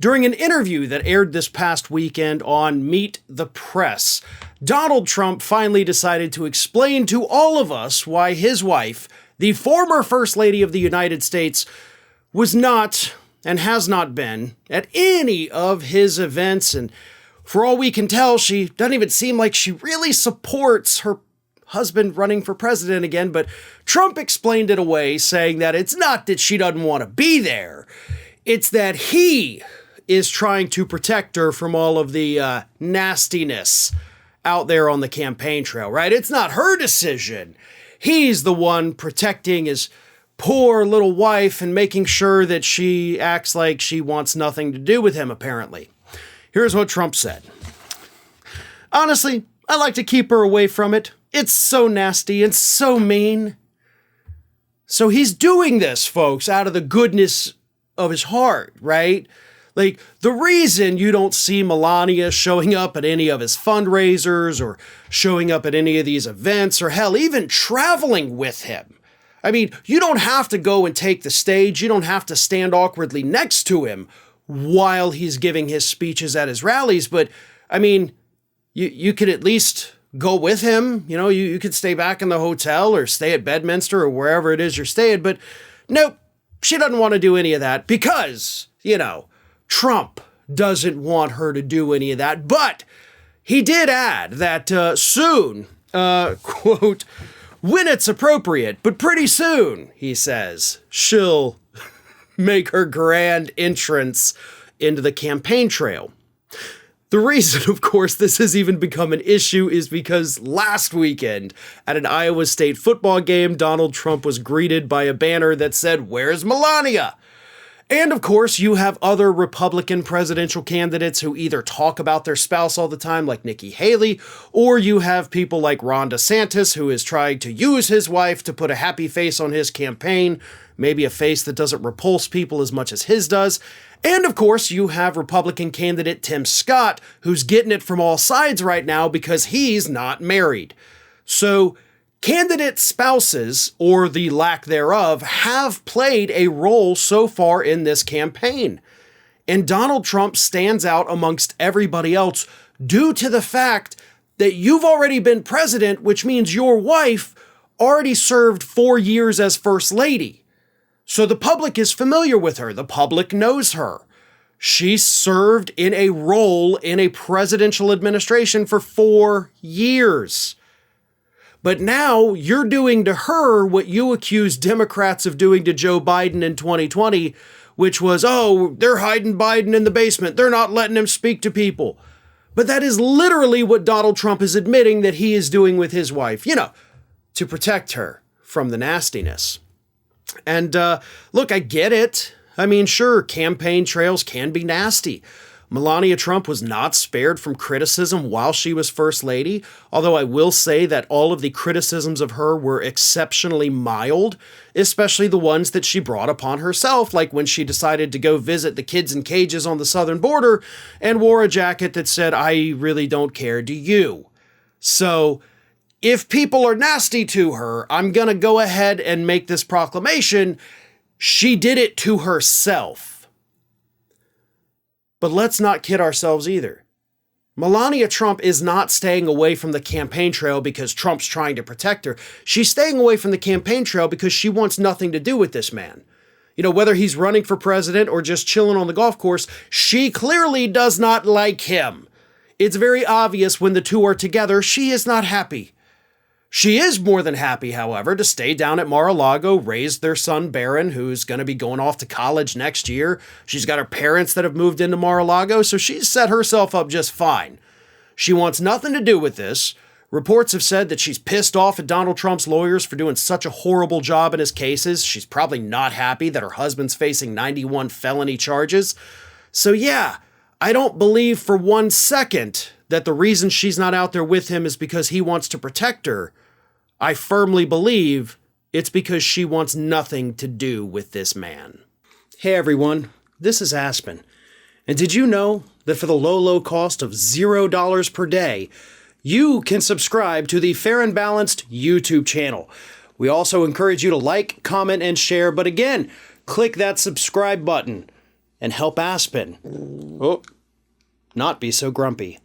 During an interview that aired this past weekend on Meet the Press, Donald Trump finally decided to explain to all of us why his wife, the former First Lady of the United States, was not and has not been at any of his events. And for all we can tell, she doesn't even seem like she really supports her husband running for president again. But Trump explained it away, saying that it's not that she doesn't want to be there. It's that he is trying to protect her from all of the nastiness out there on the campaign trail, right? It's not her decision. He's the one protecting his poor little wife and making sure that she acts like she wants nothing to do with him, apparently. Here's what Trump said. Honestly, I like to keep her away from it. It's so nasty and so mean. So he's doing this, folks, out of the goodness of his heart, right? Like, the reason you don't see Melania showing up at any of his fundraisers or showing up at any of these events or hell, even traveling with him. I mean, you don't have to go and take the stage. You don't have to stand awkwardly next to him while he's giving his speeches at his rallies. But, I mean, you could at least go with him. You know, you could stay back in the hotel or stay at Bedminster or wherever it is you're staying. But nope, she doesn't want to do any of that because, you know, Trump doesn't want her to do any of that, but he did add that soon, quote, when it's appropriate, but pretty soon, he says, she'll make her grand entrance into the campaign trail. The reason, of course, this has even become an issue is because last weekend at an Iowa State football game, Donald Trump was greeted by a banner that said, "Where's Melania?" And of course, you have other Republican presidential candidates who either talk about their spouse all the time, like Nikki Haley, or you have people like Ron DeSantis, who is trying to use his wife to put a happy face on his campaign, maybe a face that doesn't repulse people as much as his does. And of course, you have Republican candidate Tim Scott, who's getting it from all sides right now because he's not married. So candidate spouses, or the lack thereof, have played a role so far in this campaign. And Donald Trump stands out amongst everybody else due to the fact that you've already been president, which means your wife already served 4 years as First Lady. So the public is familiar with her. The public knows her. She served in a role in a presidential administration for 4 years. But now you're doing to her what you accused Democrats of doing to Joe Biden in 2020, which was, oh, they're hiding Biden in the basement. They're not letting him speak to people. But that is literally what Donald Trump is admitting that he is doing with his wife, you know, to protect her from the nastiness. And look, I get it. I mean, sure, campaign trails can be nasty. Melania Trump was not spared from criticism while she was First Lady, although I will say that all of the criticisms of her were exceptionally mild, especially the ones that she brought upon herself, like when she decided to go visit the kids in cages on the southern border and wore a jacket that said, "I really don't care, do you?" So if people are nasty to her, I'm going to go ahead and make this proclamation. She did it to herself. But let's not kid ourselves either. Melania Trump is not staying away from the campaign trail because Trump's trying to protect her. She's staying away from the campaign trail because she wants nothing to do with this man. You know, whether he's running for president or just chilling on the golf course, she clearly does not like him. It's very obvious when the two are together, she is not happy. She is more than happy, however, to stay down at Mar-a-Lago, raise their son Barron, who's going to be going off to college next year. She's got her parents that have moved into Mar-a-Lago, so she's set herself up just fine. She wants nothing to do with this. Reports have said that she's pissed off at Donald Trump's lawyers for doing such a horrible job in his cases. She's probably not happy that her husband's facing 91 felony charges. So yeah, I don't believe for 1 second that the reason she's not out there with him is because he wants to protect her. I firmly believe it's because she wants nothing to do with this man. Hey everyone, this is Aspen. And did you know that for the low cost of $0 per day, you can subscribe to the Fair and Balanced YouTube channel. We also encourage you to like, comment, and share, but again, click that subscribe button. and help Aspen not be so grumpy.